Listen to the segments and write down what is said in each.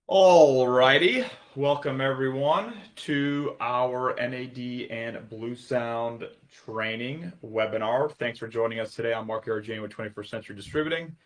All righty. Welcome everyone to our NAD and Bluesound training webinar. Thanks for joining us today. I'm Mark Arjane with 21st Century Distributing,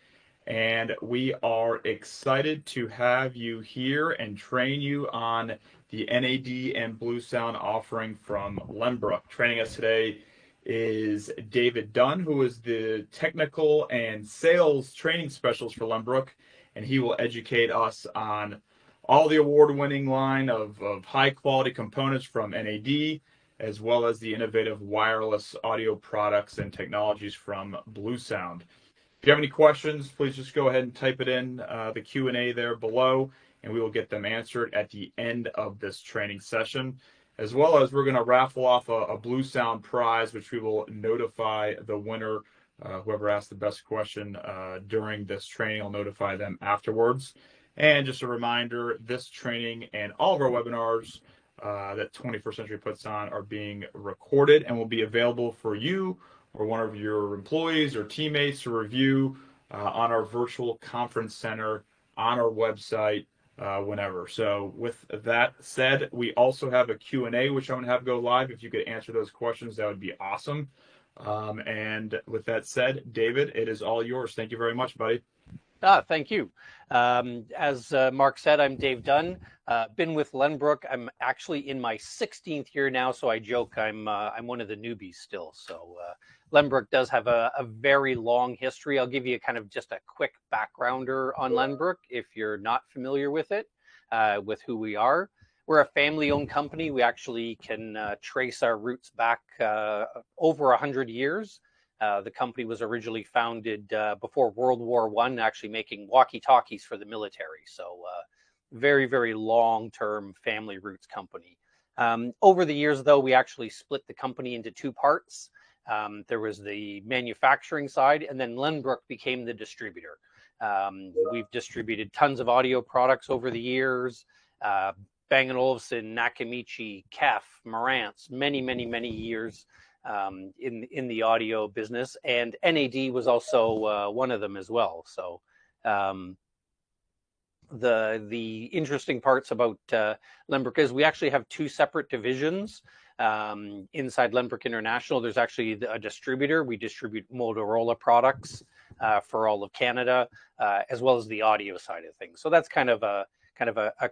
and we are excited to have you here and train you on the NAD and Bluesound offering from Lenbrook. Training us today is David Dunn, who is the technical and sales training specialist for Lenbrook, and he will educate us on all the award-winning line of high-quality components from NAD, as well as the innovative wireless audio products and technologies from Bluesound. If you have any questions, please just go ahead and type it in the Q&A there below, and we will get them answered at the end of this training session. As well as we're going to raffle off a Bluesound prize, which we will notify the winner. Whoever asked the best question during this training, I'll notify them afterwards. And just a reminder, this training and all of our webinars that 21st Century puts on are being recorded and will be available for you or one of your employees or teammates to review on our virtual conference center on our website whenever. So with that said, we also have a Q&A, which I'm going to have go live. If you could answer those questions, that would be awesome. And with that said, David, it is all yours. Thank you very much, buddy. Thank you. As Mark said, I'm Dave Dunn. Been with Lenbrook. I'm actually in my 16th year now, so I joke I'm one of the newbies still. So Lenbrook does have a very long history. I'll give you kind of just a quick backgrounder on Lenbrook if you're not familiar with it, with who we are. We're a family-owned company. We actually can trace our roots back over 100 years. The company was originally founded before World War I, actually making walkie-talkies for the military. So very, very long-term family roots company. Over the years, though, we actually split the company into two parts. There was the manufacturing side, and then Lenbrook became the distributor. We've distributed tons of audio products over the years. Bang & Olufsen, Nakamichi, Kef, Marantz, many years. In the audio business, and NAD was also one of them as well. So the interesting parts about Lenbrook is we actually have two separate divisions inside Lenbrook International. There's actually a distributor. We distribute Motorola products for all of Canada, as well as the audio side of things. So that's kind of a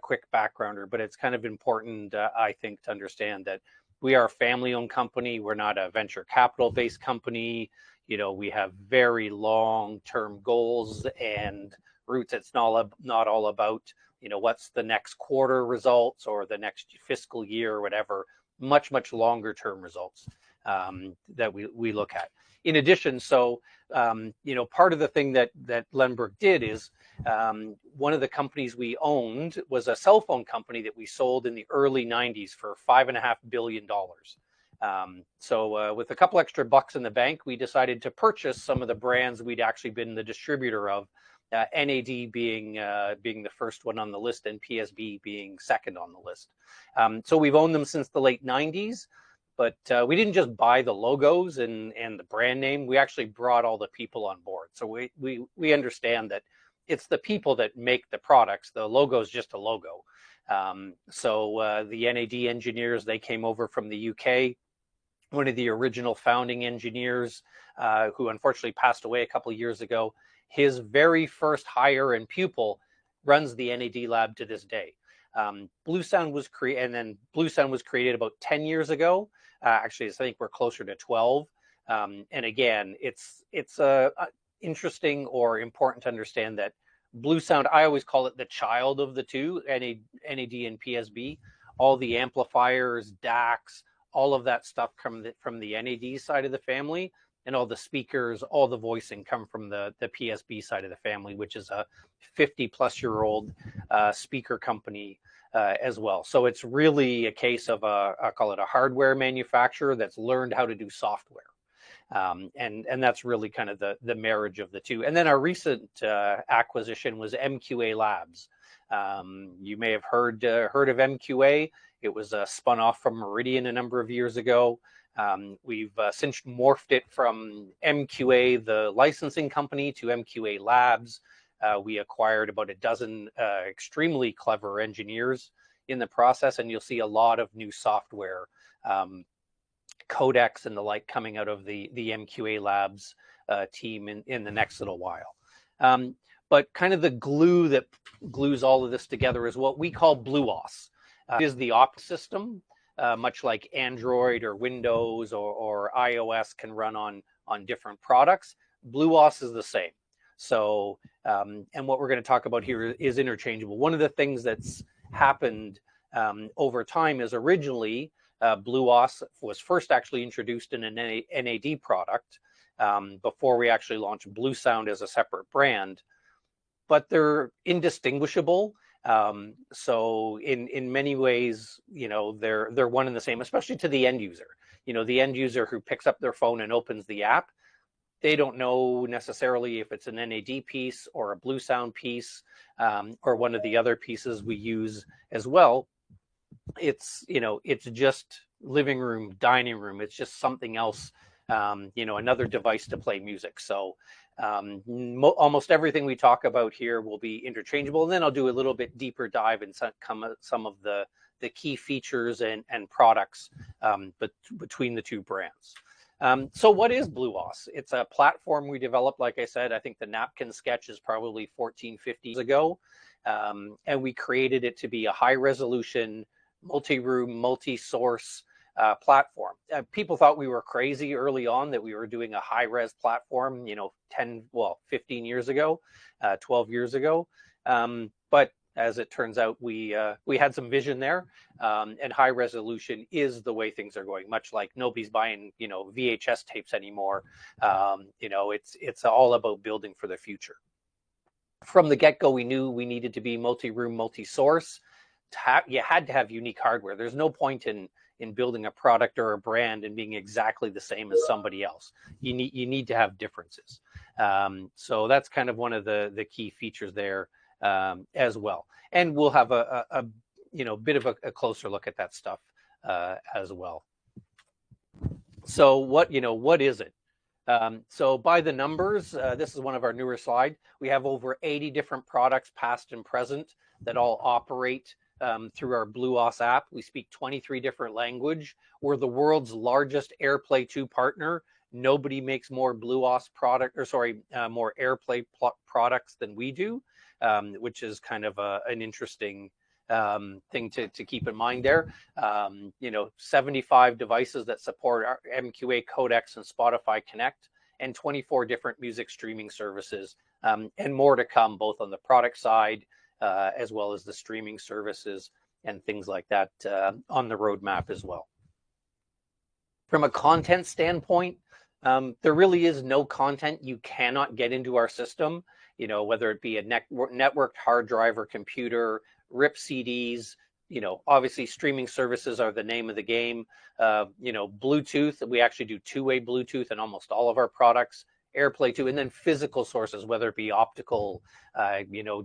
quick backgrounder, but it's kind of important, I think, to understand that we are a family-owned company. We're not a venture capital-based company. You know, we have very long-term goals and roots. It's not all about, you know, what's the next quarter results or the next fiscal year or whatever. Much longer-term results that we look at. In addition, so you know, part of the thing that Lenbrook did is one of the companies we owned was a cell phone company that we sold in the early 90s for $5.5 billion. So with a couple extra bucks in the bank, we decided to purchase some of the brands we'd actually been the distributor of, NAD being the first one on the list and PSB being second on the list. So we've owned them since the late 90s. But we didn't just buy the logos and the brand name. We actually brought all the people on board. So we understand that it's the people that make the products. The logo is just a logo. So the NAD engineers, they came over from the UK. One of the original founding engineers, who unfortunately passed away a couple of years ago, his very first hire and pupil runs the NAD lab to this day. Bluesound was created about 10 years ago. Actually, I think we're closer to 12. And again, it's interesting or important to understand that Bluesound, I always call it the child of the two, NAD and PSB. All the amplifiers, DACs, all of that stuff from the NAD side of the family, and all the speakers, all the voicing come from the PSB side of the family, which is a 50-plus-year-old speaker company as well. So it's really a case of I call it a hardware manufacturer that's learned how to do software. And that's really kind of the marriage of the two. And then our recent acquisition was MQA Labs. You may have heard of MQA. It was spun off from Meridian a number of years ago. We've since morphed it from MQA, the licensing company, to MQA Labs. We acquired about a dozen extremely clever engineers in the process, and you'll see a lot of new software, codecs and the like coming out of the MQA Labs team in the next little while. But kind of the glue that glues all of this together is what we call BluOS. It is the op system, much like Android or Windows or iOS can run on different products. BluOS is the same. So, and what we're going to talk about here is interchangeable. One of the things that's happened over time is originally BluOS was first actually introduced in an NAD product before we actually launched Bluesound as a separate brand, but they're indistinguishable. So in many ways, they're one and the same, especially to the end user. The end user who picks up their phone and opens the app, they don't know necessarily if it's an NAD piece or a Bluesound piece or one of the other pieces we use as well. It's just living room, dining room. It's just something else, another device to play music. So almost everything we talk about here will be interchangeable. And then I'll do a little bit deeper dive in some of the key features and products between the two brands. So what is BluOS? It's a platform we developed, like I said. I think the napkin sketch is probably 14, 15 years ago. And we created it to be a high resolution, multi-room, multi-source platform. People thought we were crazy early on that we were doing a high-res platform, 15 years ago, 12 years ago. But as it turns out, we had some vision there, and high resolution is the way things are going. Much like nobody's buying, VHS tapes anymore. It's all about building for the future. From the get-go, we knew we needed to be multi-room, multi-source. You had to have unique hardware. There's no point in building a product or a brand and being exactly the same as somebody else. You need to have differences. So that's kind of one of the key features there as well. And we'll have a bit of a closer look at that stuff as well. So what is it? So by the numbers, this is one of our newer slides. We have over 80 different products, past and present, that all operate through our BluOS app. We speak 23 different languages. We're the world's largest AirPlay 2 partner. Nobody makes more BluOS more AirPlay products than we do, which is kind of an interesting thing to keep in mind there. 75 devices that support our MQA codecs and Spotify Connect, and 24 different music streaming services, and more to come, both on the product side as well as the streaming services and things like that on the roadmap as well. From a content standpoint, there really is no content you cannot get into our system, whether it be a networked hard drive or computer, rip CDs, obviously streaming services are the name of the game. Bluetooth, we actually do two-way Bluetooth in almost all of our products, AirPlay 2, and then physical sources, whether it be optical,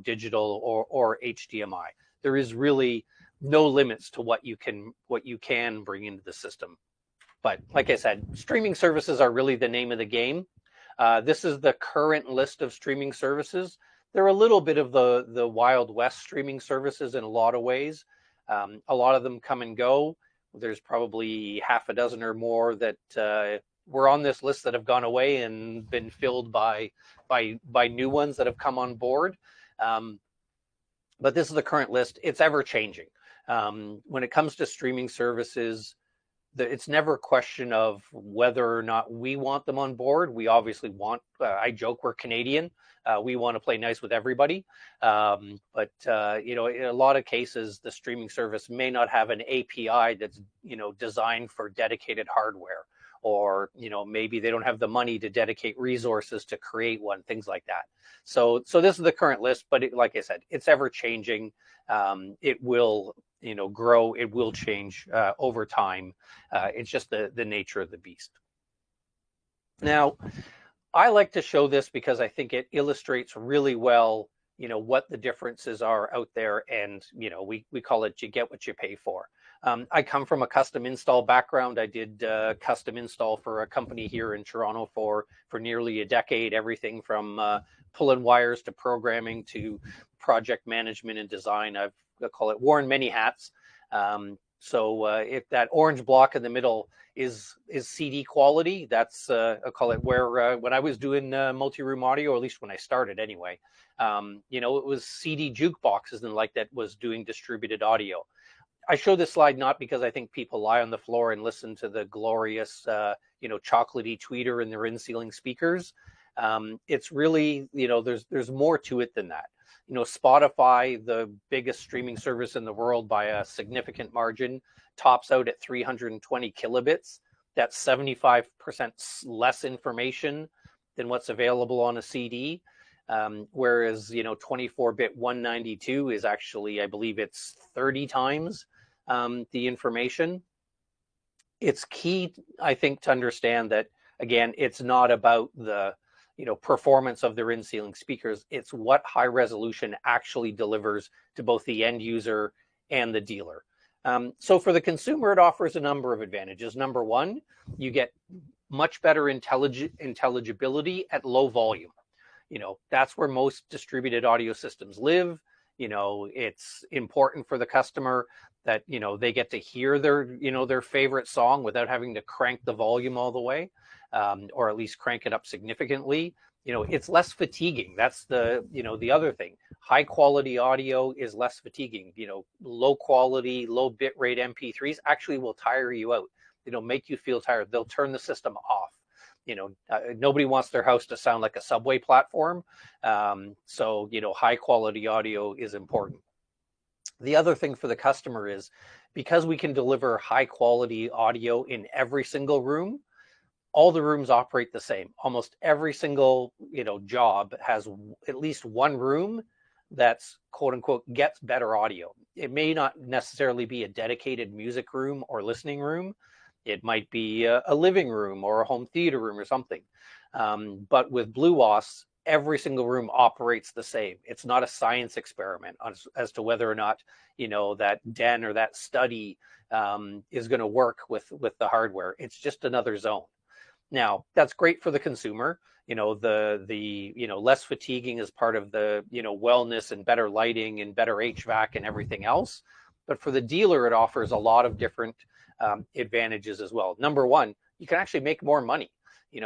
digital or HDMI. There is really no limits to what you can bring into the system. But like I said, streaming services are really the name of the game. This is the current list of streaming services. They're a little bit of the Wild West streaming services in a lot of ways. A lot of them come and go. There's probably half a dozen or more that were on this list that have gone away and been filled by new ones that have come on board. But this is the current list. It's ever changing. When it comes to streaming services, it's never a question of whether or not we want them on board. We obviously want, I joke, we're Canadian. We want to play nice with everybody. But in a lot of cases, the streaming service may not have an API that's, designed for dedicated hardware, or, maybe they don't have the money to dedicate resources to create one, things like that. So this is the current list, but like I said, it's ever changing. It will, grow. It will change over time. It's just the nature of the beast. Now, I like to show this because I think it illustrates really well what the differences are out there. And, we call it, you get what you pay for. I come from a custom install background. I did custom install for a company here in Toronto for nearly a decade, everything from pulling wires to programming to project management and design. I call it worn many hats. So if that orange block in the middle is CD quality, that's I call it where when I was doing multi-room audio, or at least when I started anyway, it was CD jukeboxes and like that was doing distributed audio. I show this slide not because I think people lie on the floor and listen to the glorious, chocolatey tweeter in their in-ceiling speakers. It's really, there's more to it than that. Spotify, the biggest streaming service in the world by a significant margin, tops out at 320 kilobits. That's 75% less information than what's available on a CD. Whereas, 24-bit 192 is actually, I believe it's 30 times the information. It's key, I think, to understand that, again, it's not about the performance of their in-ceiling speakers. It's what high resolution actually delivers to both the end user and the dealer. So for the consumer, it offers a number of advantages. Number one, you get much better intelligibility at low volume. That's where most distributed audio systems live. It's important for the customer that, they get to hear their favorite song without having to crank the volume all the way, or at least crank it up significantly. It's less fatiguing. That's the other thing. High quality audio is less fatiguing. Low quality, low bit rate MP3s actually will tire you out. Make you feel tired. They'll turn the system off. Nobody wants their house to sound like a subway platform. So, high quality audio is important. The other thing for the customer is because we can deliver high quality audio in every single room, all the rooms operate the same. Almost every single, job has at least one room that's quote unquote gets better audio. It may not necessarily be a dedicated music room or listening room. It might be a living room or a home theater room or something. But with BluOS, every single room operates the same. It's not a science experiment as to whether or not, that den or that study is going to work with the hardware. It's just another zone. Now, that's great for the consumer. The less fatiguing is part of the, wellness and better lighting and better HVAC and everything else. But for the dealer, it offers a lot of different advantages as well. Number one, you can actually make more money.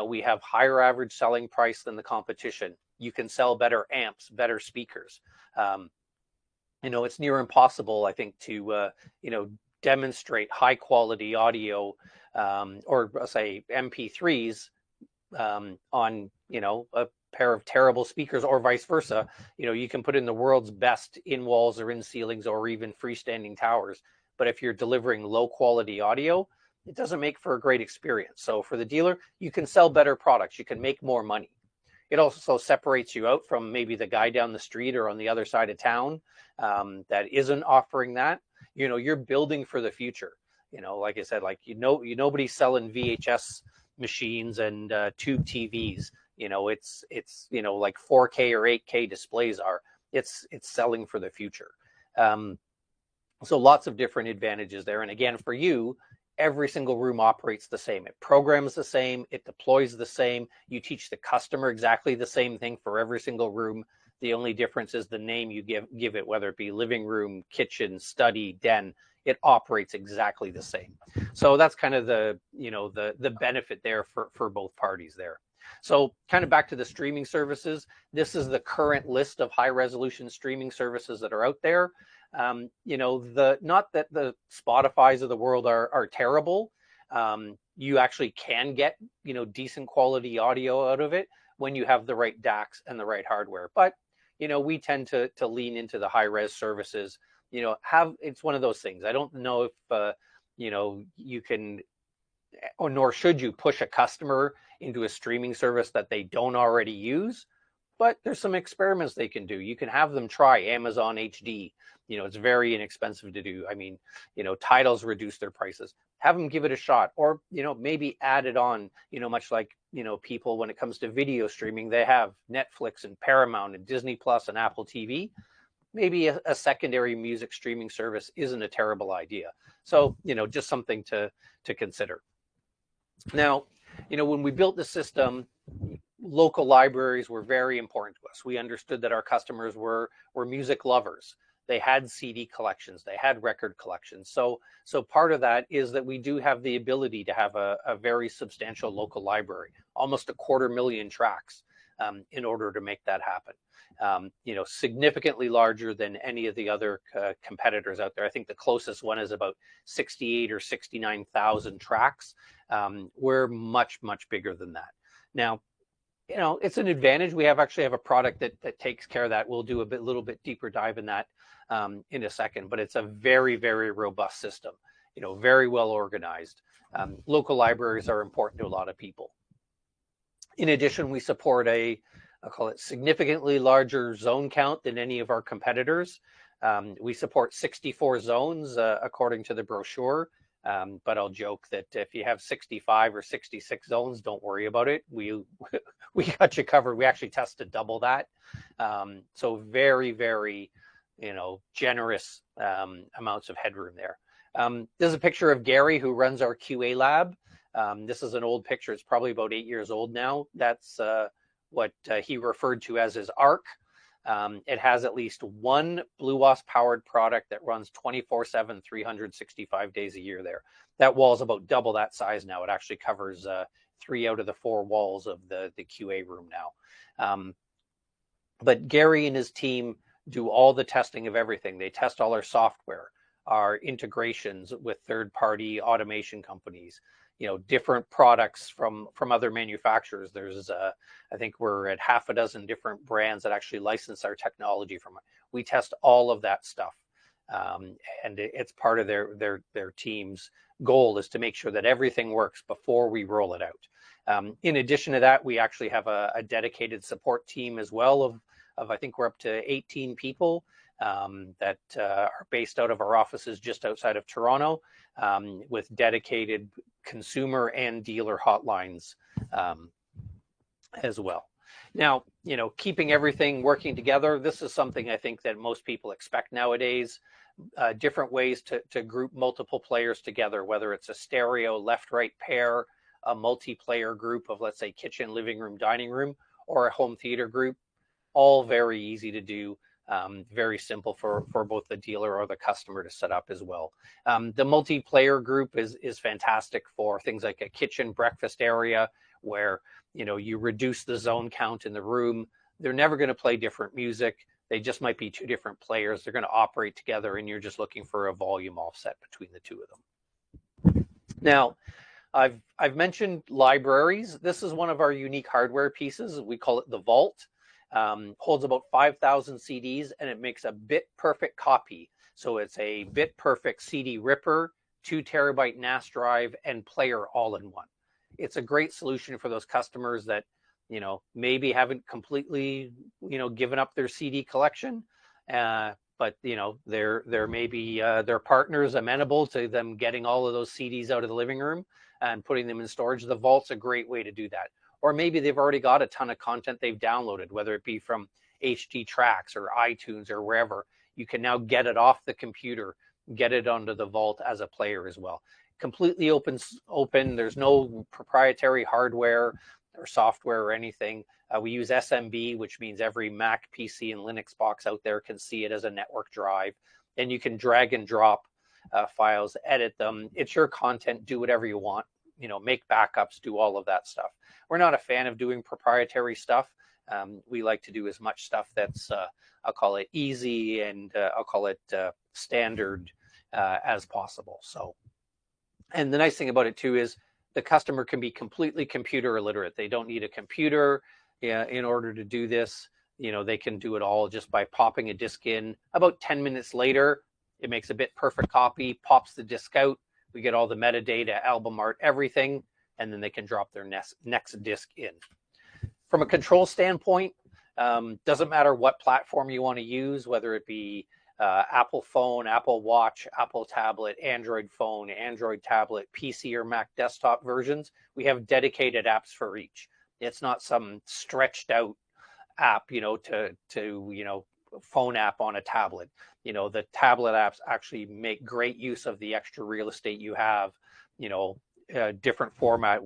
We have higher average selling price than the competition. You can sell better amps, better speakers. It's near impossible, I think, to, demonstrate high quality audio or say MP3s on, a pair of terrible speakers or vice versa. You can put in the world's best in walls or in ceilings or even freestanding towers. But if you're delivering low quality audio, it doesn't make for a great experience. So for the dealer, you can sell better products. You can make more money. It also separates you out from maybe the guy down the street or on the other side of town that isn't offering that. You're building for the future. Like I said, nobody's selling VHS machines and tube TVs. It's like 4K or 8K displays are. It's selling for the future. So lots of different advantages there. And again, for you, every single room operates the same. It programs the same. It deploys the same. You teach the customer exactly the same thing for every single room. The only difference is the name you give it, whether it be living room, kitchen, study, den. It operates exactly the same. So that's kind of the benefit there for both parties there. So kind of back to the streaming services. This is the current list of high resolution streaming services that are out there. Not that the Spotifys of the world are terrible. You actually can get, decent quality audio out of it when you have the right DACs and the right hardware. But, we tend to lean into the high res services. It's one of those things. I don't know if, you can, or nor should you push a customer into a streaming service that they don't already use. but there's some experiments they can do. You can have them try Amazon HD. It's very inexpensive to do. I mean, Tidal's reduced their prices. Have them give it a shot, or, maybe add it on, much like, people, when it comes to video streaming, they have Netflix and Paramount and Disney Plus and Apple TV. Maybe a secondary music streaming service isn't a terrible idea. So, just something to consider. Now, when we built the system, local libraries were very important to us. We understood that our customers were music lovers. They had CD collections, they had record collections. So part of that is that we do have the ability to have a very substantial local library, almost 250,000 tracks, in order to make that happen. Significantly larger than any of the other competitors out there. I think the closest one is about 68 or 69,000 tracks. We're much, much bigger than that. Now, it's an advantage. We actually have a product that takes care of that. We'll do a little bit deeper dive in that in a second, but it's a very, very robust system, very well organized. Local libraries are important to a lot of people. In addition, we support I'll call it significantly larger zone count than any of our competitors. We support 64 zones according to the brochure. But I'll joke that if you have 65 or 66 zones, don't worry about it. We got you covered. We actually tested double that. So very, very, generous amounts of headroom there. There's a picture of Gary, who runs our QA lab. This is an old picture. It's probably about 8 years old now. That's what he referred to as his ARC. It has at least one BluOS powered product that runs 24/7, 365 days a year there. That wall is about double that size now. It actually covers 3 out of the 4 walls of the QA room now. But Gary and his team do all the testing of everything. They test all our software, our integrations with third-party automation companies, different products from other manufacturers. There's I think we're at half a dozen different brands that actually license our technology from it. We test all of that stuff, and it's part of their team's goal is to make sure that everything works before we roll it out. In addition to that, we actually have a dedicated support team as well of I think we're up to 18 people that are based out of our offices just outside of Toronto, with dedicated consumer and dealer hotlines as well. Now, keeping everything working together, this is something I think that most people expect nowadays. Different ways to group multiple players together, whether it's a stereo left-right pair, a multiplayer group of, let's say, kitchen, living room, dining room, or a home theater group, all very easy to do. Very simple for both the dealer or the customer to set up as well. The multiplayer group is fantastic for things like a kitchen breakfast area where you reduce the zone count in the room. They're never going to play different music. They just might be 2 different players. They're going to operate together, and you're just looking for a volume offset between the 2 of them. Now, I've mentioned libraries. This is one of our unique hardware pieces. We call it the Vault. Holds about 5,000 CDs, and it makes a bit perfect copy. So it's a bit perfect CD ripper, 2 terabyte NAS drive, and player all in one. It's a great solution for those customers that maybe haven't completely given up their CD collection, but there may be their partners amenable to them getting all of those CDs out of the living room and putting them in storage. The Vault's a great way to do that. Or maybe they've already got a ton of content they've downloaded, whether it be from HD Tracks or iTunes or wherever. You can now get it off the computer, get it onto the Vault as a player as well. Completely open. There's no proprietary hardware or software or anything. We use SMB, which means every Mac, PC, and Linux box out there can see it as a network drive. And you can drag and drop files, edit them. It's your content. Do whatever you want. Make backups, do all of that stuff. We're not a fan of doing proprietary stuff. We like to do as much stuff that's, I'll call it easy, and I'll call it standard as possible. So, and the nice thing about it too is the customer can be completely computer illiterate. They don't need a computer in order to do this. They can do it all just by popping a disk in. About 10 minutes later, it makes a bit perfect copy, pops the disk out. We get all the metadata, album art, everything, and then they can drop their next disk in. From a control standpoint, Doesn't matter what platform you want to use, whether it be Apple phone, Apple Watch, Apple tablet, Android phone, Android tablet, PC or Mac desktop versions. We have dedicated apps for each. It's not some stretched out app, to phone app on a tablet. The tablet apps actually make great use of the extra real estate you have, different format,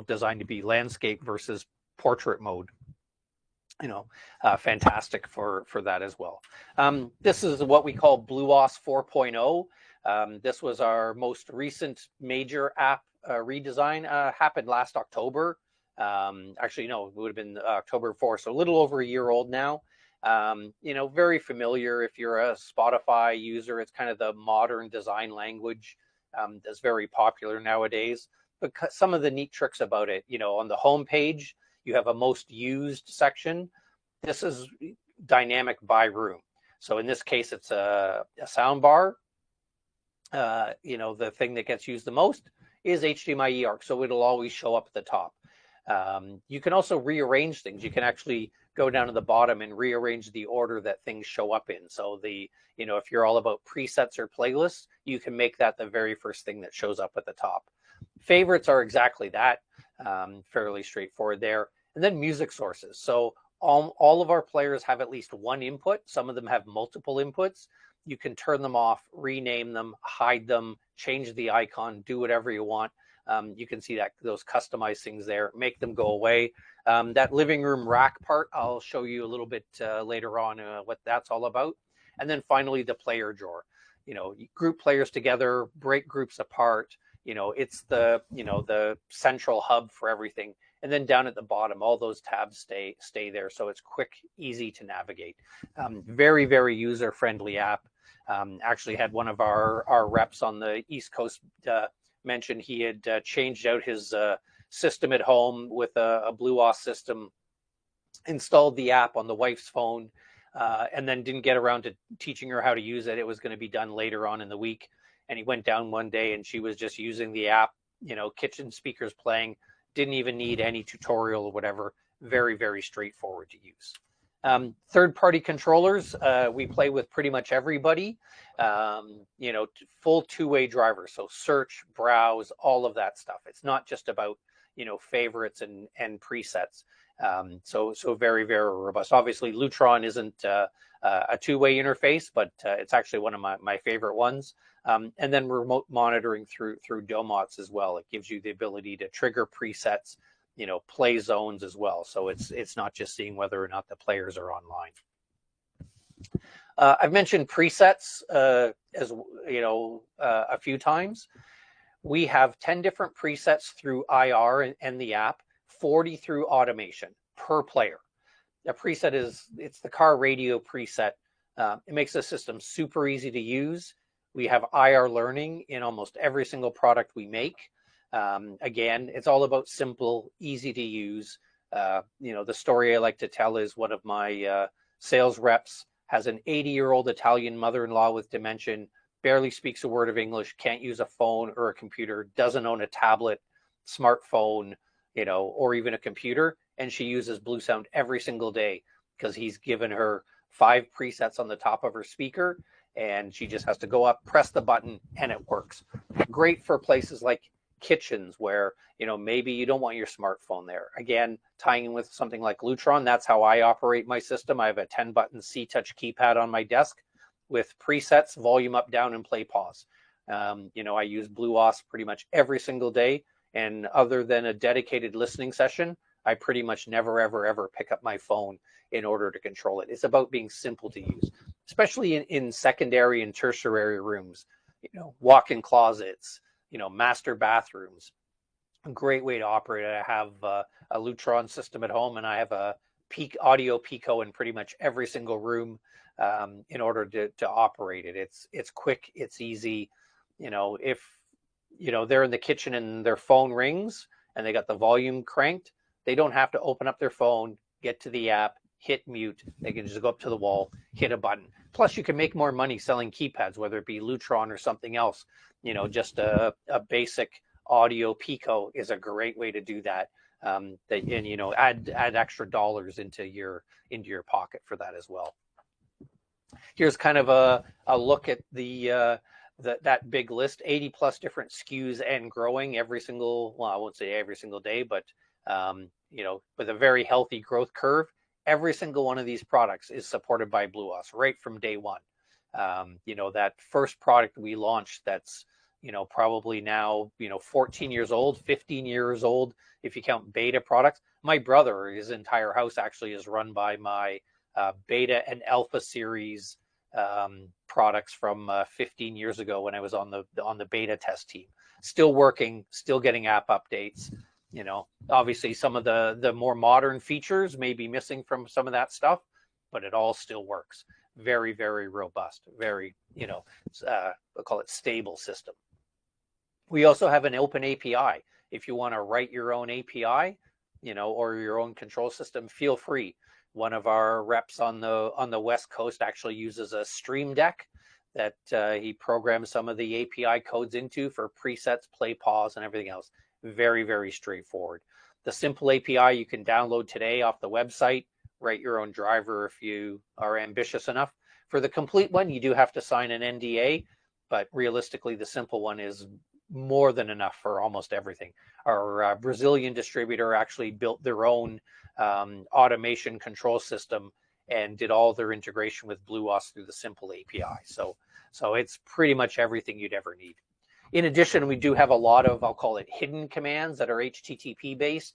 designed to be landscape versus portrait mode. Fantastic for that as well. This is what we call BluOS 4.0. This was our most recent major app redesign. Happened last October. Actually, no, it would have been October 4th, so a little over a year old now. Very familiar if you're a Spotify user. It's kind of the modern design language that's very popular nowadays. But some of the neat tricks about it, on the home page, you have a most used section. This is dynamic by room. So in this case, it's a sound bar. The thing that gets used the most is HDMI eARC, so it'll always show up at the top. You can also rearrange things. You can actually go down to the bottom and rearrange the order that things show up in. So if you're all about presets or playlists, you can make that the very first thing that shows up at the top. Favorites are exactly that, fairly straightforward there. And then music sources. So all of our players have at least one input. Some of them have multiple inputs. You can turn them off, rename them, hide them, change the icon, do whatever you want. You can see that those customized things there, make them go away. That living room rack part, I'll show you a little bit later on what that's all about. And then finally, the player drawer. You group players together, break groups apart. It's the central hub for everything. And then down at the bottom, all those tabs stay there. So it's quick, easy to navigate. Very, very user-friendly app. Actually had one of our reps on the East Coast mentioned he had changed out his system at home with a BluOS system, installed the app on the wife's phone, and then didn't get around to teaching her how to use it. It was going to be done later on in the week. And he went down one day and she was just using the app, kitchen speakers playing, didn't even need any tutorial or whatever. Very, very straightforward to use. Third-party controllers, we play with pretty much everybody. Full two-way driver, so search, browse, all of that stuff. It's not just about favorites and presets. So very, very robust. Obviously, Lutron isn't a two-way interface, but it's actually one of my favorite ones. And then remote monitoring through Domots as well. It gives you the ability to trigger presets, play zones as well. So it's not just seeing whether or not the players are online. I've mentioned presets as a few times. We have 10 different presets through IR and the app, 40 through automation per player. A preset it's the car radio preset. It makes the system super easy to use. We have IR learning in almost every single product we make. Again, it's all about simple, easy to use. The story I like to tell is one of my sales reps has an 80-year-old Italian mother-in-law with dementia, barely speaks a word of English, can't use a phone or a computer, doesn't own a tablet, smartphone, or even a computer. And she uses Bluesound every single day because he's given her 5 presets on the top of her speaker. And she just has to go up, press the button, and it works. Great for places like kitchens where, maybe you don't want your smartphone there. Again, tying in with something like Lutron, that's how I operate my system. I have a 10-button C-Touch keypad on my desk with presets, volume up, down, and play pause. I use BluOS pretty much every single day. And other than a dedicated listening session, I pretty much never, ever, ever pick up my phone in order to control it. It's about being simple to use, especially in secondary and tertiary rooms, walk-in closets, master bathrooms. A great way to operate it. I have a Lutron system at home, and I have a audio Pico in pretty much every single room in order to operate it. It's quick, it's easy. If they're in the kitchen and their phone rings and they got the volume cranked, they don't have to open up their phone, get to the app, hit mute. They can just go up to the wall, hit a button. Plus, you can make more money selling keypads, whether it be Lutron or something else. Just a basic audio Pico is a great way to do that. that, and add extra dollars into your pocket for that as well. Here's kind of a look at that big list, 80 plus different SKUs and growing every single, well, I won't say every single day, but with a very healthy growth curve. Every single one of these products is supported by BluOS right from day one. That first product we launched that's probably now 14 years old, 15 years old if you count beta products. My brother, his entire house actually is run by my beta and alpha series products from 15 years ago when I was on the beta test team. Still working, still getting app updates. Obviously some of the more modern features may be missing from some of that stuff, but it all still works. Very, very robust, very, we'll call it stable system. We also have an open API. If you want to write your own API, or your own control system, feel free. One of our reps on the West Coast actually uses a Stream Deck that he programs some of the API codes into for presets, play, pause, and everything else. Very, very straightforward. The simple API you can download today off the website, write your own driver if you are ambitious enough. For the complete one, you do have to sign an NDA, but realistically, the simple one is more than enough for almost everything. Our Brazilian distributor actually built their own automation control system and did all their integration with BluOS through the simple API. So it's pretty much everything you'd ever need. In addition, we do have a lot of, I'll call it hidden commands that are HTTP based.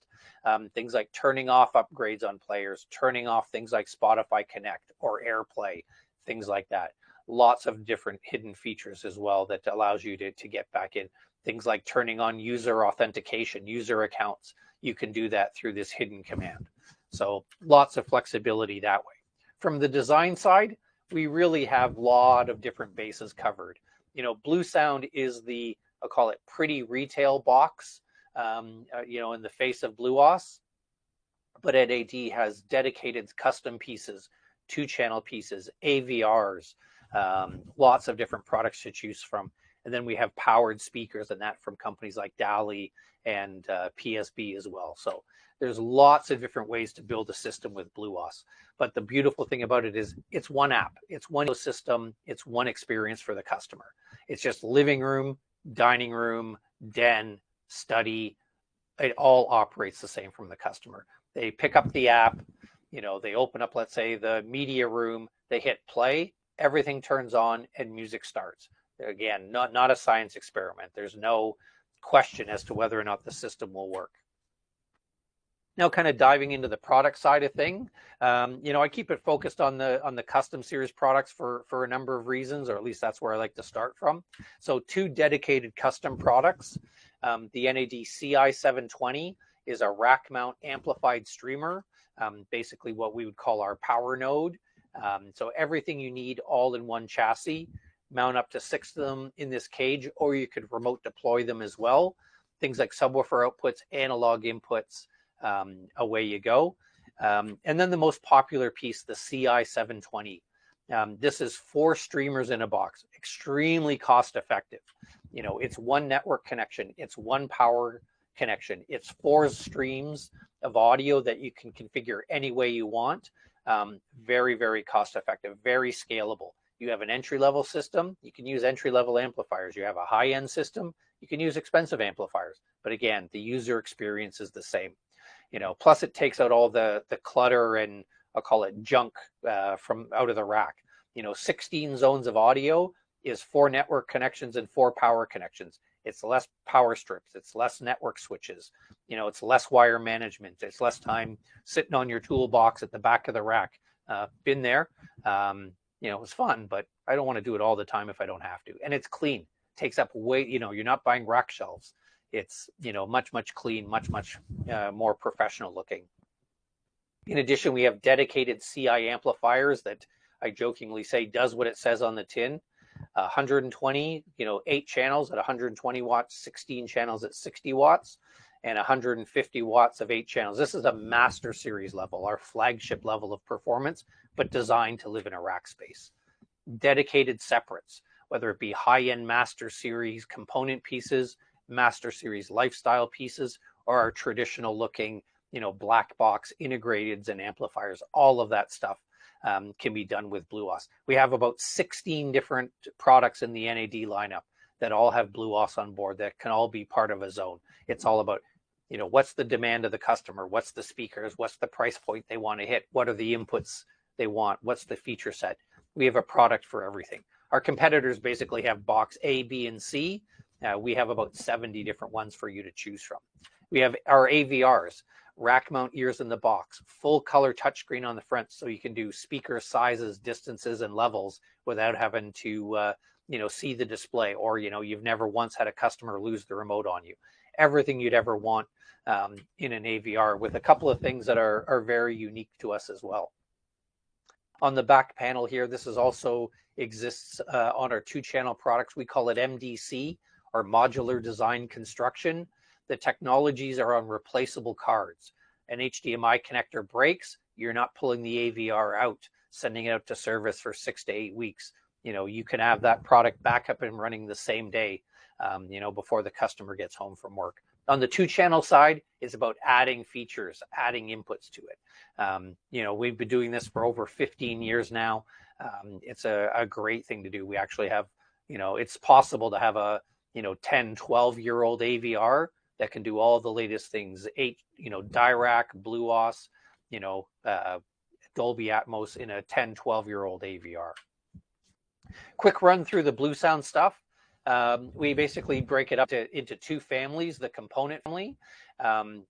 Things like turning off upgrades on players, turning off things like Spotify Connect or AirPlay, things like that. Lots of different hidden features as well that allows you to get back in. Things like turning on user authentication, user accounts. You can do that through this hidden command. So lots of flexibility that way. From the design side, we really have a lot of different bases covered. Bluesound is I'll call it pretty retail box, in the face of BluOS, but NAD has dedicated custom pieces, 2-channel pieces, AVRs, lots of different products to choose from. And then we have powered speakers and that from companies like DALI and PSB as well. So there's lots of different ways to build a system with BluOS. But the beautiful thing about it is it's one app, it's one system, it's one experience for the customer. It's just living room, dining room, den, study. It all operates the same from the customer. They pick up the app, they open up, let's say, the media room, they hit play, everything turns on and music starts. Again, not a science experiment. There's no question as to whether or not the system will work. Now, kind of diving into the product side of thing, I keep it focused on the custom series products for a number of reasons, or at least that's where I like to start from. So 2 dedicated custom products. The NAD CI720 is a rack mount amplified streamer, basically what we would call our power node. So everything you need all in one chassis. Mount up to 6 of them in this cage, or you could remote deploy them as well. Things like subwoofer outputs, analog inputs, away you go. And then the most popular piece, the CI720. This is 4 streamers in a box, extremely cost effective. It's one network connection, it's one power connection, it's 4 streams of audio that you can configure any way you want. Very, very cost effective, very scalable. You have an entry-level system, you can use entry-level amplifiers. You have a high-end system, you can use expensive amplifiers. But again, the user experience is the same. Plus it takes out all the clutter and I'll call it junk from out of the rack. 16 zones of audio is 4 network connections and 4 power connections. It's less power strips, it's less network switches, it's less wire management, it's less time sitting on your toolbox at the back of the rack. Been there. It was fun, but I don't want to do it all the time if I don't have to. And it's clean. Takes up way, you're not buying rack shelves. It's, much, much clean, much, much more professional looking. In addition, we have dedicated CI amplifiers that I jokingly say does what it says on the tin. 120, 8 channels at 120 watts, 16 channels at 60 watts, and 150 watts of 8 channels. This is a master series level, our flagship level of performance, but designed to live in a rack space. Dedicated separates, whether it be high-end master series component pieces, master series lifestyle pieces, or our traditional looking, black box integrateds and amplifiers. All of that stuff can be done with BluOS. We have about 16 different products in the NAD lineup that all have BluOS on board that can all be part of a zone. It's all about, what's the demand of the customer? What's the speakers? What's the price point they want to hit? What are the inputs they want? What's the feature set? We have a product for everything. Our competitors basically have box A, B, and C. We have about 70 different ones for you to choose from. We have our AVRs, rack mount ears in the box, full color touchscreen on the front, so you can do speaker sizes, distances, and levels without having to see the display, or you've never once had a customer lose the remote on you. Everything you'd ever want in an AVR, with a couple of things that are very unique to us as well. On the back panel here, this is also exists on our 2-channel products. We call it MDC, or modular design construction. The technologies are on replaceable cards. An HDMI connector breaks, you're not pulling the AVR out, sending it out to service for 6 to 8 weeks. You can have that product back up and running the same day, before the customer gets home from work. On the 2-channel side, it's about adding features, adding inputs to it. We've been doing this for over 15 years now. It's a great thing to do. We actually have, it's possible to have a, 10, 12-year-old AVR that can do all the latest things, Dirac, BluOS, Dolby Atmos in a 10, 12-year-old AVR. Quick run through the Bluesound stuff. We basically break it up into 2 families. The component family, kind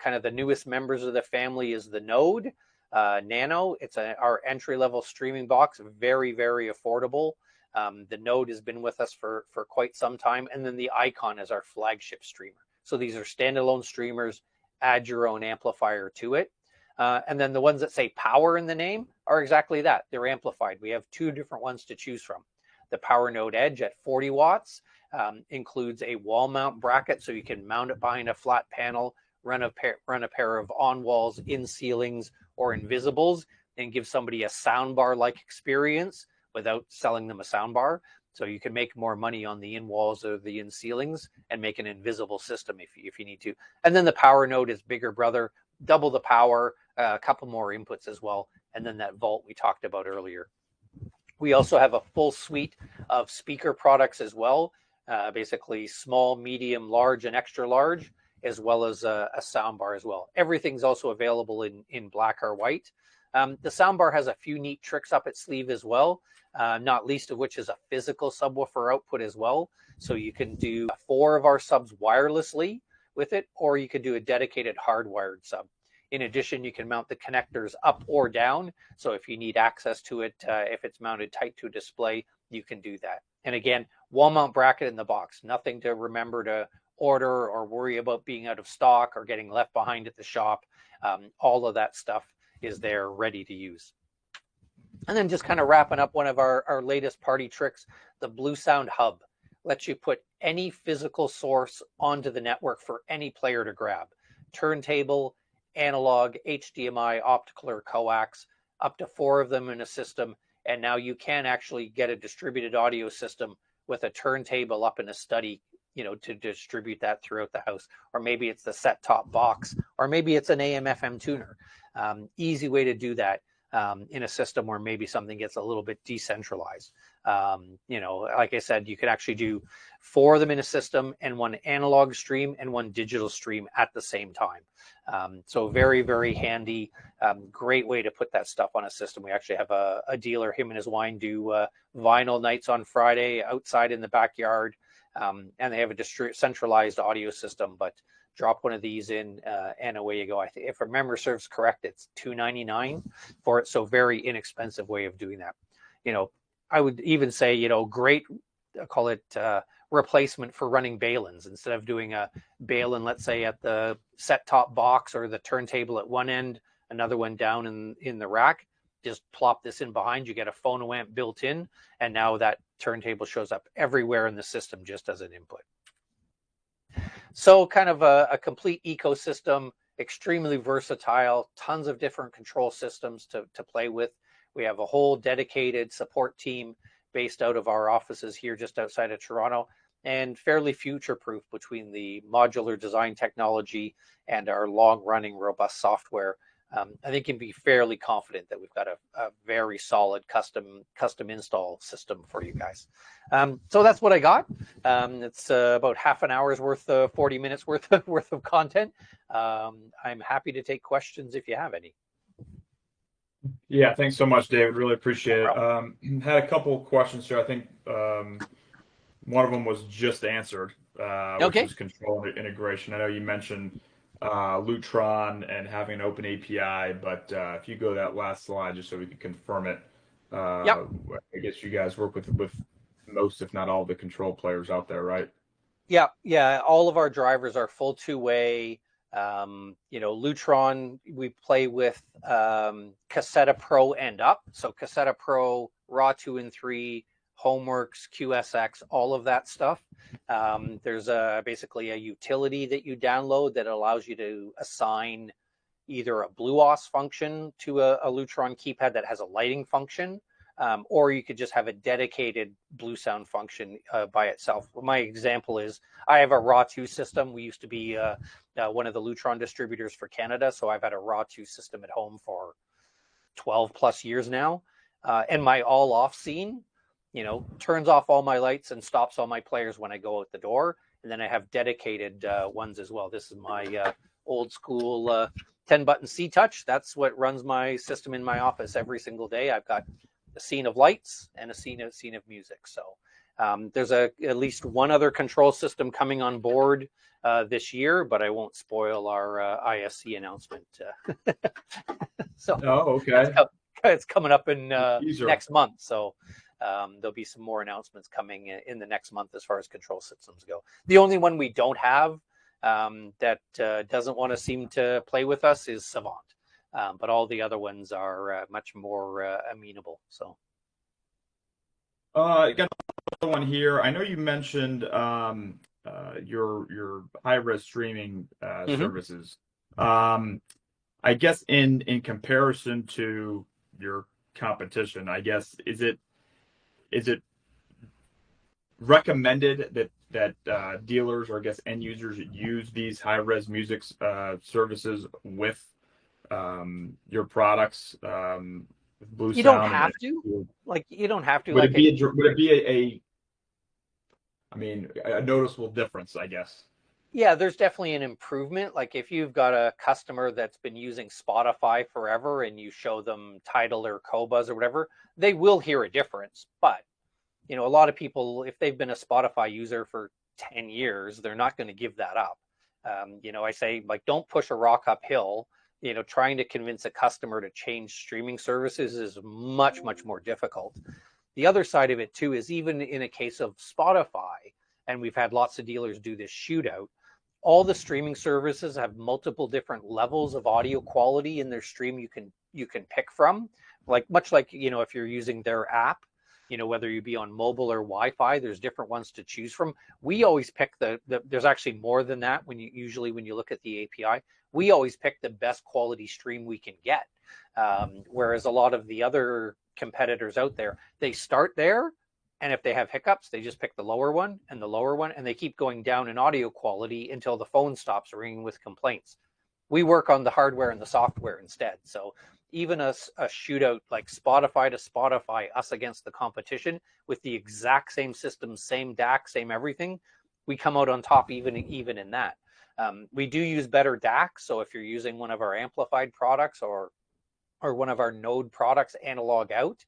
of the newest members of the family is the Node Nano. It's our entry-level streaming box, very, very affordable. The Node has been with us for quite some time. And then the Icon is our flagship streamer. So these are standalone streamers, add your own amplifier to it. And then the ones that say power in the name are exactly that. They're amplified. We have 2 different ones to choose from. The Power Node Edge at 40 watts includes a wall mount bracket, so you can mount it behind a flat panel, run a pair of on-walls, in-ceilings, or invisibles, and give somebody a soundbar-like experience without selling them a soundbar. So you can make more money on the in-walls or the in-ceilings and make an invisible system if you need to. And then the Power Node is bigger brother, double the power, a couple more inputs as well, and then that Vault we talked about earlier. We also have a full suite of speaker products as well, basically small, medium, large, and extra large, as well as a soundbar as well. Everything's also available in black or white. The soundbar has a few neat tricks up its sleeve as well, not least of which is a physical subwoofer output as well. So you can do 4 of our subs wirelessly with it, or you could do a dedicated hardwired sub. In addition, you can mount the connectors up or down. So if you need access to it, if it's mounted tight to a display, you can do that. And again, wall mount bracket in the box, nothing to remember to order or worry about being out of stock or getting left behind at the shop. All of that stuff is there ready to use. And then just kind of wrapping up one of our latest party tricks, the Bluesound Hub lets you put any physical source onto the network for any player to grab. Turntable, analog, HDMI, optical, or coax, up to 4 of them in a system. And now you can actually get a distributed audio system with a turntable up in a study, to distribute that throughout the house. Or maybe it's the set-top box, or maybe it's an AM/FM tuner. Easy way to do that in a system where maybe something gets a little bit decentralized. Like I said, you could actually do 4 of them in a system and 1 analog stream and 1 digital stream at the same time. So very, very handy, great way to put that stuff on a system. We actually have a dealer, him and his wine, do vinyl nights on Friday outside in the backyard. And they have a centralized audio system, but drop one of these in and away you go. I think, if memory serves correct, it's $2.99 for it. So very inexpensive way of doing that. I would even say, great, call it replacement for running balins. Instead of doing a balin, let's say at the set-top box or the turntable at one end, another one down in the rack, just plop this in behind, you get a phono amp built in, and now that turntable shows up everywhere in the system just as an input. So kind of a complete ecosystem, extremely versatile, tons of different control systems to play with. We have a whole dedicated support team based out of our offices here just outside of Toronto. and fairly future-proof between the modular design technology and our long-running robust software. I think you can be fairly confident that we've got a very solid custom install system for you guys. So that's what I got. It's about half an hour's worth, 40 minutes worth of content. I'm happy to take questions if you have any. Yeah, thanks so much, David. Really appreciate No it. problem. Had a couple of questions here. I think one of them was just answered, which Okay. was control integration. I know you mentioned Lutron and having an open API, but if you go to that last slide, just so we can confirm it, Yep. I guess you guys work with most, if not all, the control players out there, right? Yeah, yeah. All of our drivers are full two-way. Lutron, we play with Cassetta Pro and up. So Cassetta Pro, Raw 2 and 3, Homeworks, QSX, all of that stuff. There's basically a utility that you download that allows you to assign either a BluOS function to a Lutron keypad that has a lighting function, or you could just have a dedicated Bluesound function by itself. My example is I have a Raw 2 system. We used to be one of the Lutron distributors for Canada, so I've had a Raw 2 system at home for 12 plus years now. And my all off scene, turns off all my lights and stops all my players when I go out the door. And then I have dedicated ones as well. This is my old school 10 button C touch. That's what runs my system in my office every single day. I've got a scene of lights and a scene of music. So there's at least one other control system coming on board this year, but I won't spoil our ISC announcement. So Oh, okay. it's coming up in Teaser. next month. So there'll be some more announcements coming in the next month as far as control systems go. The only one we don't have that doesn't want to seem to play with us is Savant. But all the other ones are much more amenable. So, Got another one here. I know you mentioned your high-res streaming services. I guess in comparison to your competition, I guess is it recommended that dealers or I guess end users use these high-res music services with your products, Blue you don't Sound, have to. You don't have to. would it be I mean, a noticeable difference, I guess? Yeah, there's definitely an improvement. Like if you've got a customer that's been using Spotify forever and you show them Tidal or Qobuz or whatever, they will hear a difference. But, a lot of people, if they've been a Spotify user for 10 years, they're not going to give that up. I say, don't push a rock uphill. Trying to convince a customer to change streaming services is much, much more difficult. The other side of it too is even in a case of Spotify, and we've had lots of dealers do this shootout, all the streaming services have multiple different levels of audio quality in their stream you can pick from. Much like if you're using their app, whether you be on mobile or Wi-Fi, there's different ones to choose from. We always pick there's actually more than that when you look at the API. We always pick the best quality stream we can get. Whereas a lot of the other competitors out there, they start there, and if they have hiccups, they just pick the lower one, and they keep going down in audio quality until the phone stops ringing with complaints. We work on the hardware and the software instead. So even a shootout like Spotify to Spotify, us against the competition with the exact same system, same DAC, same everything, we come out on top even in that. We do use better DAC. So if you're using one of our amplified products or one of our node products analog out,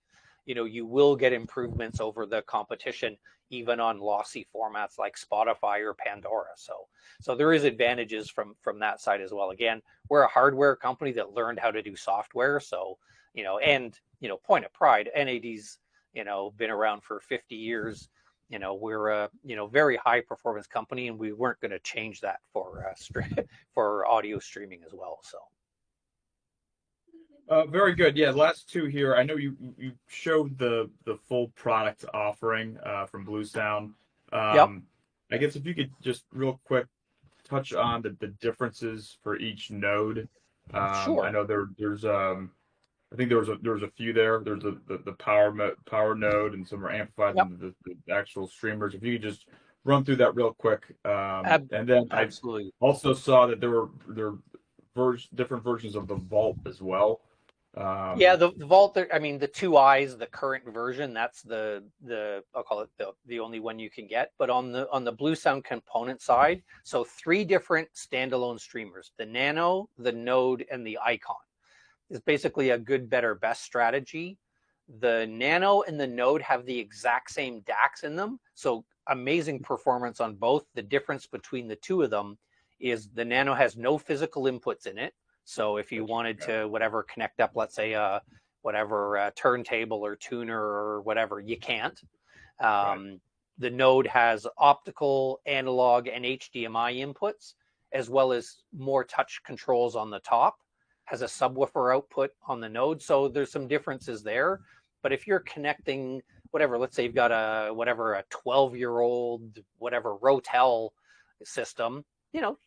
you will get improvements over the competition, even on lossy formats like Spotify or Pandora. So there is advantages from that side as well. Again, we're a hardware company that learned how to do software. So, point of pride, NAD's, been around for 50 years. We're a, very high performance company, and we weren't going to change that for audio streaming as well. So. Very good. Yeah, last two here. I know you showed the full product offering from Bluesound. Yep. I guess if you could just real quick touch on the differences for each node. Sure. I know there's I think there was a few there. There's the power node and some are amplified Yep. in the actual streamers. If you could just run through that real quick. And then I Absolutely. also saw that there were different versions of the Vault as well. Yeah, Um, the Vault, I mean, the 2i's, the current version, that's I'll call it the only one you can get. But on the Bluesound component side, so three different standalone streamers: the Nano, the Node, and the Icon. Is basically a good, better, best strategy. The Nano and the Node have the exact same DACs in them, so amazing performance on both. The difference between the two of them is the Nano has no physical inputs in it. So if you wanted to whatever connect up, let's say whatever turntable or tuner or whatever, you can't. right. The Node has optical, analog, and HDMI inputs, as well as more touch controls on the top. Has a subwoofer output on the Node, so there's some differences there. But if you're connecting whatever, let's say you've got a 12-year-old whatever Rotel system, you know,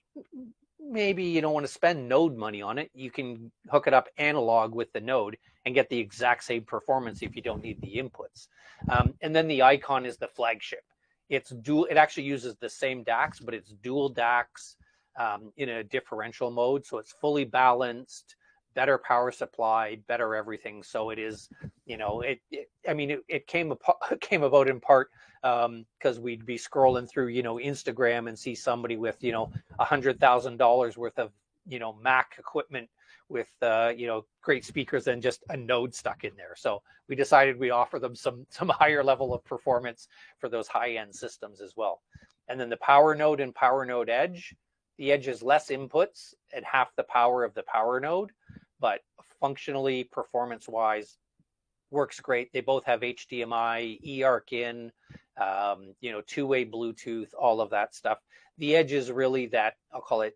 maybe you don't want to spend Node money on it. You can hook it up analog with the Node and get the exact same performance if you don't need the inputs. And then the Icon is the flagship. It's dual. It actually uses the same DACs, but it's dual DACs in a differential mode, so it's fully balanced, better power supply, better everything. So it is, it came about in part because we'd be scrolling through, Instagram and see somebody with, $100,000 worth of, Mac equipment with, great speakers and just a Node stuck in there. So we decided we offer them some higher level of performance for those high end systems as well. And then the Power Node and Power Node Edge. The Edge is less inputs and half the power of the Power Node, but functionally, performance-wise, works great. They both have HDMI, eARC in, two-way Bluetooth, all of that stuff. The Edge is really that I'll call it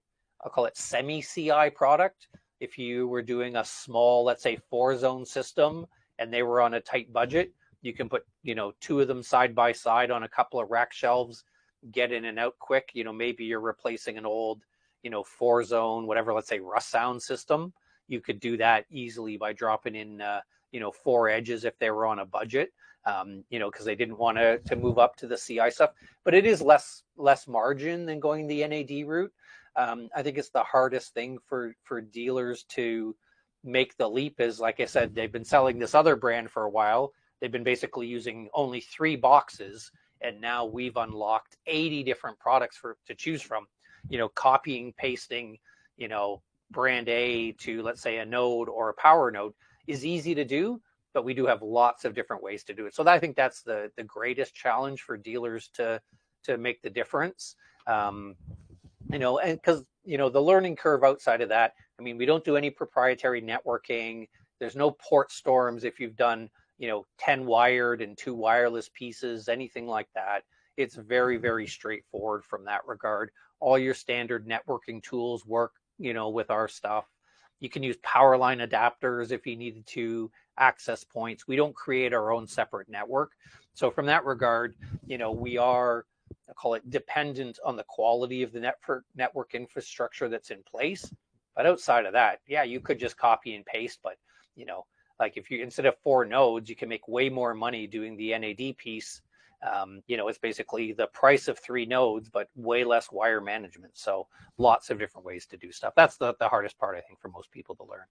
semi-CI product. If you were doing a small, let's say, 4-zone system, and they were on a tight budget, you can put two of them side by side on a couple of rack shelves, get in and out quick. Maybe you're replacing an old 4-zone whatever, let's say Rust sound system. You could do that easily by dropping in 4 edges if they were on a budget, because they didn't want to move up to the CI stuff. But it is less margin than going the NAD route. I think it's the hardest thing for dealers to make the leap. Is, like I said, they've been selling this other brand for a while. They've been basically using only 3 boxes, and now we've unlocked 80 different products to choose from. Copying, pasting, brand A to, let's say, a Node or a Power Node is easy to do, but we do have lots of different ways to do it. So I think that's the greatest challenge for dealers to make the difference. And because the learning curve outside of that, I mean, we don't do any proprietary networking. There's no port storms if you've done 10 wired and 2 wireless pieces, anything like that. It's very, very straightforward from that regard. All your standard networking tools work, with our stuff. You can use power line adapters if you needed to, access points. We don't create our own separate network. So from that regard, we are, I call it, dependent on the quality of the network infrastructure that's in place. But outside of that, yeah, you could just copy and paste, but like if you, instead of 4 nodes, you can make way more money doing the NAD piece. It's basically the price of 3 nodes, but way less wire management. So lots of different ways to do stuff. That's the hardest part, I think, for most people to learn.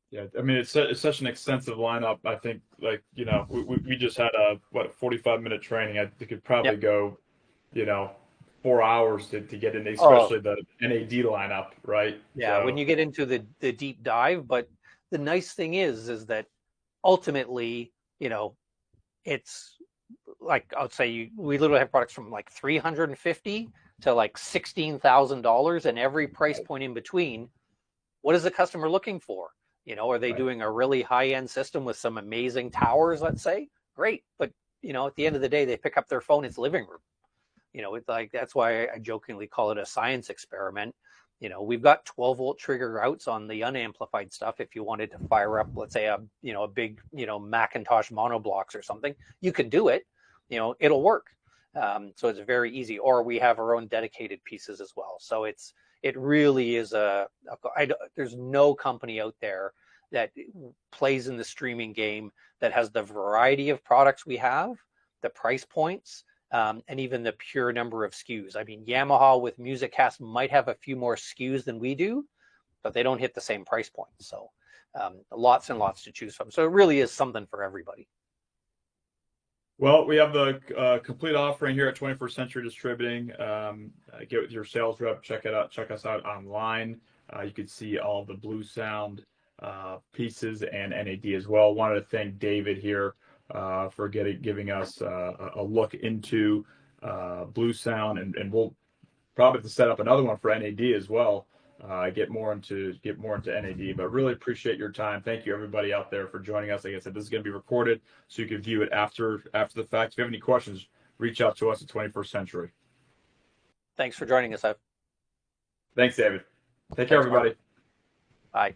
Yeah, I mean, it's such an extensive lineup. I think, like, we just had a 45-minute training. I think it'd probably Yep. go, 4 hours to get in, Oh, especially the NAD lineup, right? yeah. When So, you get into the deep dive, but the nice thing is that ultimately, it's like, I would say we literally have products from like 350 to like $16,000, and every price right, point in between. What is the customer looking for? Are they right. doing a really high end system with some amazing towers? Let's say, great, but at the end of the day, they pick up their phone. It's living room. It's like, that's why I jokingly call it a science experiment. We've got 12-volt trigger outs on the unamplified stuff. If you wanted to fire up, let's say, a big, Macintosh monoblocks or something, you can do it. It'll work. So it's very easy. Or we have our own dedicated pieces as well. So it really is there's no company out there that plays in the streaming game that has the variety of products we have, the price points, and even the pure number of SKUs. I mean, Yamaha with MusicCast might have a few more SKUs than we do, but they don't hit the same price point. So lots and lots to choose from. So it really is something for everybody. Well, we have the complete offering here at 21st Century Distributing. Get with your sales rep, check it out, check us out online. You can see all the Bluesound pieces and NAD as well. Wanted to thank David here for giving us a look into Bluesound, and we'll probably have to set up another one for NAD as well. Get more into NAD, but really appreciate your time. Thank you everybody out there for joining us. Like I said, this is going to be recorded, so you can view it after the fact. If you have any questions, reach out to us at 21st Century. Thanks for joining us, Ev. Thanks, David. Take care, everybody. Mark. Bye.